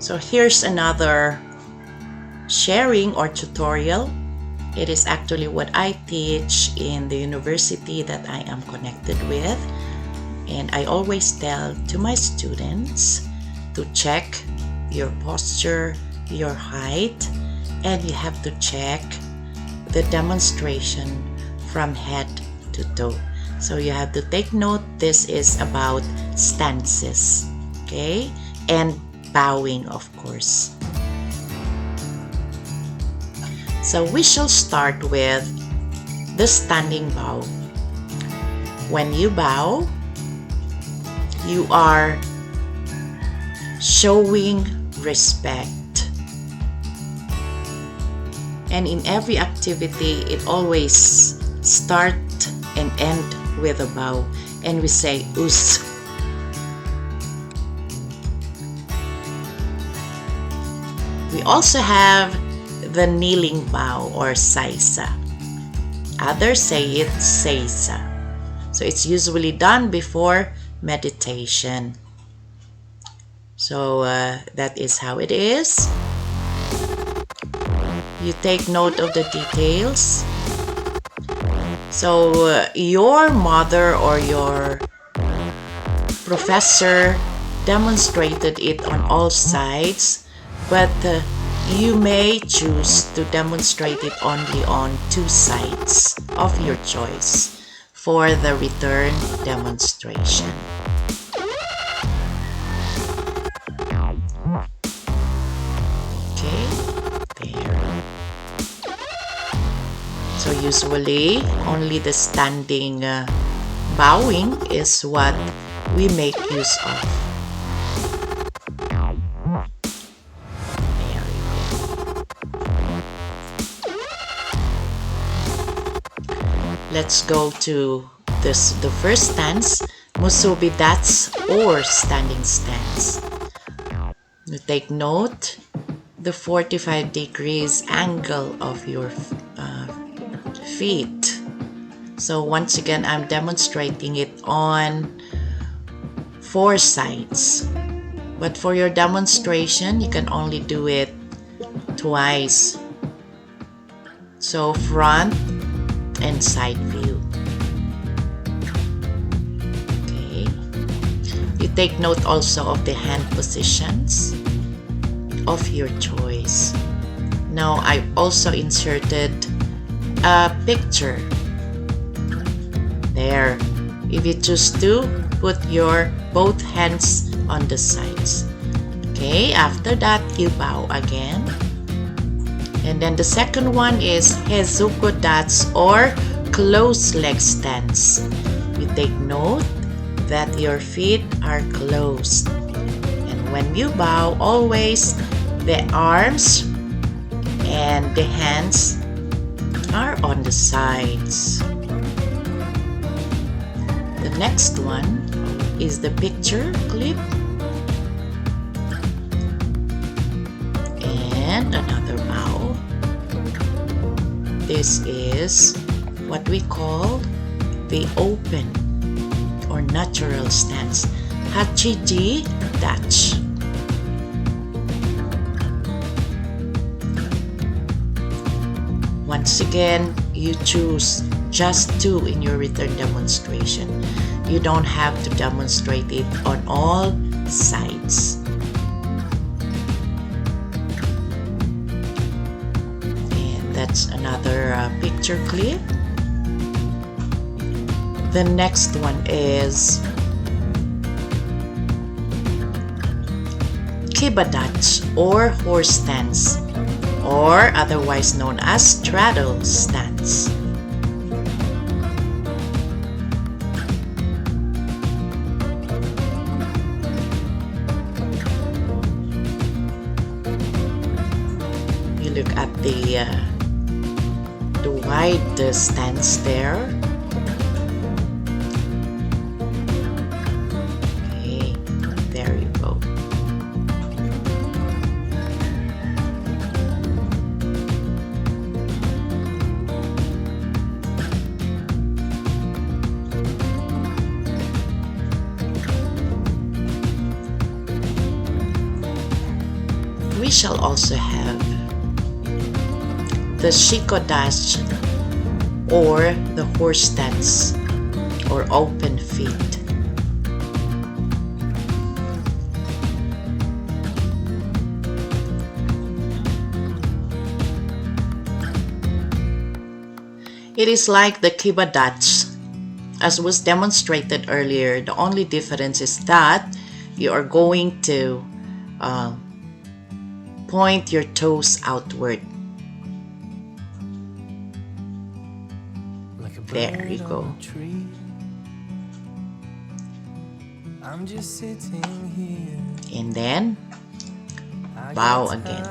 So here's another sharing or tutorial. It is actually what I teach in the university that I am connected with. And I always tell to my students to check your posture, your height, and you have to check the demonstration from head to toe. So you have to take note, this is about stances, okay? And bowing, of course. So we shall start with the standing bow. When you bow, you are showing respect. And in every activity, it always start and end with a bow. And we say, us. We also have the kneeling bow or saisa. Others say it seisa. So it's usually done before meditation. So that is how it is. You take note of the details. So your mother or your professor demonstrated it on all sides, but you may choose to demonstrate it only on two sides of your choice for the return demonstration. Okay, there. So usually only the standing bowing is what we make use of. There we go. Let's go to the first stance, musubi dats or standing stance. You take note the 45 degrees angle of your feet. So once again, I'm demonstrating it on 4 sides. But for your demonstration, you can only do it twice. So front and side view. Okay. You take note also of the hand positions of your choice. Now I also inserted a picture there. If you choose to, put your both hands on the sides. Okay, after that you bow again. And then the second one is Hezuko Dats or closed leg stance. You take note that your feet are closed. And when you bow, always the arms and the hands are on the sides. The next one is the picture clip. And another bow. This is what we call the open or natural stance, Hachiji Dachi. Once again, you choose just 2 in your return demonstration. You don't have to demonstrate it on all sides. And that's another picture clip. The next one is Kibadachi or horse stance, or otherwise known as straddle stance. You look at the wide stance there. Okay, there you go. we shall also have the Shiko dash or the horse stance or open feet. It is like the Kiba dash. As was demonstrated earlier, the only difference is that you are going to point your toes outward. There you go. And then bow again.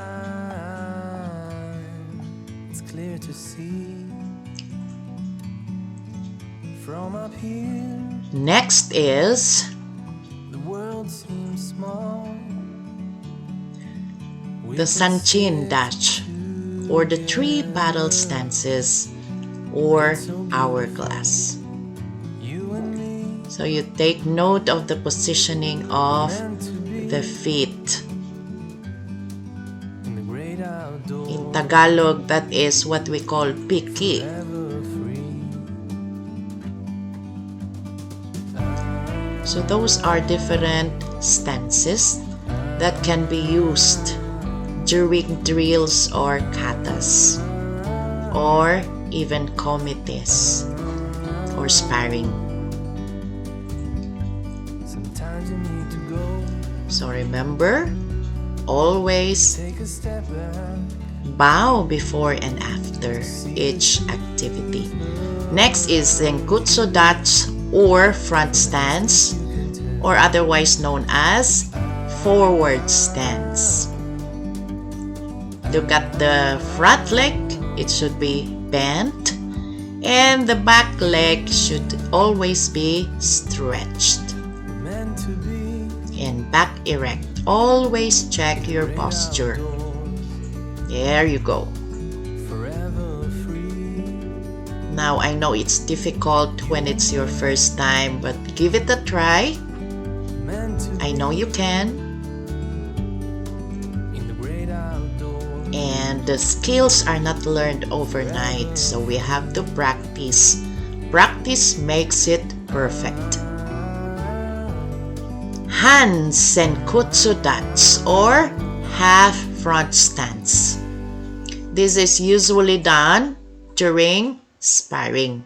It's clear to see from up here. Next is the Sanchin dash or the three battle stances or hourglass. So you take note of the positioning of the feet. In Tagalog, that is what we call piki. So those are different stances that can be used during drills or katas or even comites or sparring. So remember, always bow before and after each activity. Next is Zenkutsu dash or front stance, or otherwise known as forward stance. Look at the front leg, it should be bent, and the back leg should always be stretched and back erect. Always check your posture. There you go. Now I know it's difficult when it's your first time, but give it a try. I know you can. And the skills are not learned overnight, so we have to practice. Practice makes it perfect. Han Zenkutsu dash or half front stance. This is usually done during sparring,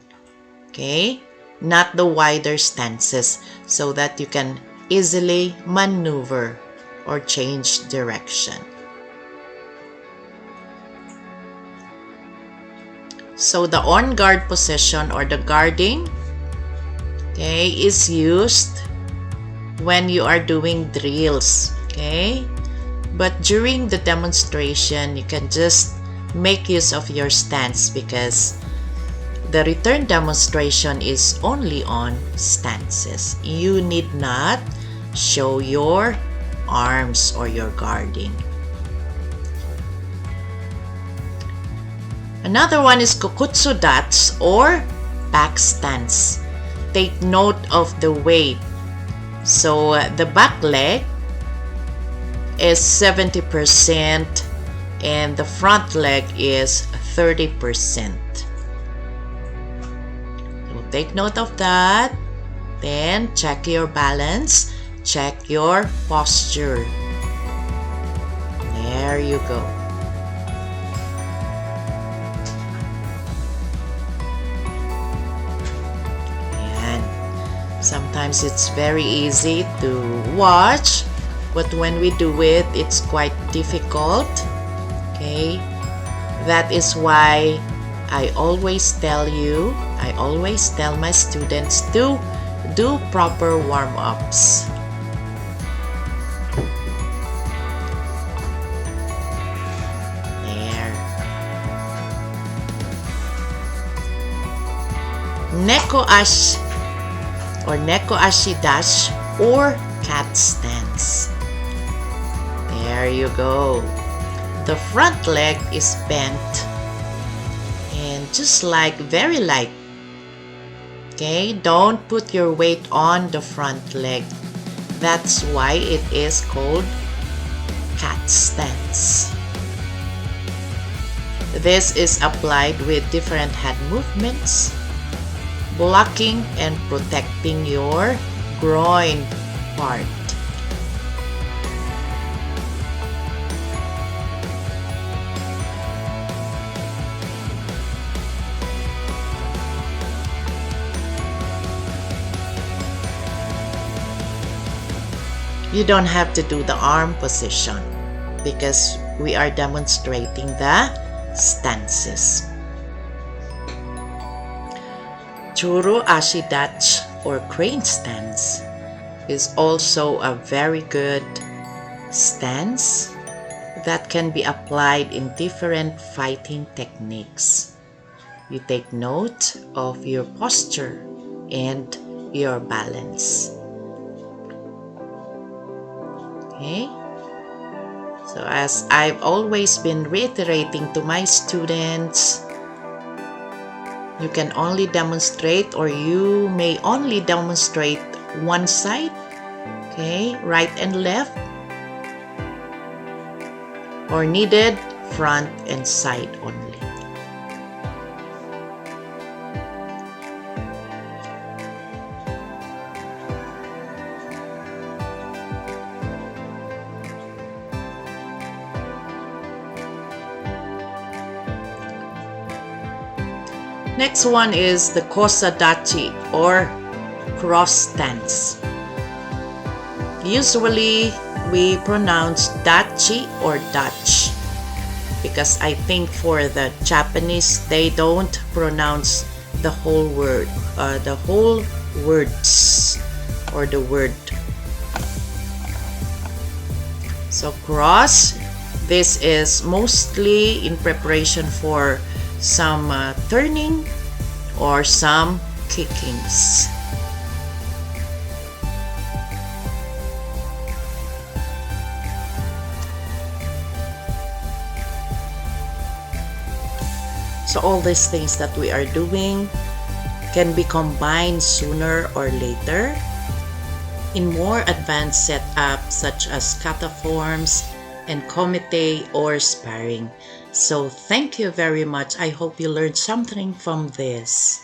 okay? Not the wider stances, so that you can easily maneuver or change direction. So the on guard position or the guarding, okay, is used when you are doing drills, okay? But during the demonstration, you can just make use of your stance because the return demonstration is only on stances. You need not show your arms or your guarding. Another one is Kokutsu dash or back stance. Take note of the weight. So the back leg is 70% and the front leg is 30%. So take note of that. Then check your balance, check your posture. There you go. Sometimes it's very easy to watch, but when we do it, it's quite difficult. Okay, that is why I always tell my students to do proper warm-ups. There. Neko ashi or Neko ashi dash or cat stance. There you go. The front leg is bent and just like very light. Okay, don't put your weight on the front leg. That's why it is called cat stance. This is applied with different hand movements, blocking and protecting your groin part. You don't have to do the arm position because we are demonstrating the stances. Churu Ashidachi or crane stance is also a very good stance that can be applied in different fighting techniques. You take note of your posture and your balance. Okay? So as I've always been reiterating to my students, you can only demonstrate or you may only demonstrate one side, okay, right and left, or needed front and side only. Next one is the Kosadachi or cross stance. Usually we pronounce dachi or Dutch because I think for the Japanese they don't pronounce the whole word, the whole words or the word. So cross, this is mostly in preparation for some turning or some kickings. So all these things that we are doing can be combined sooner or later in more advanced setups such as kata forms and kumite or sparring. So thank you very much. I hope you learned something from this.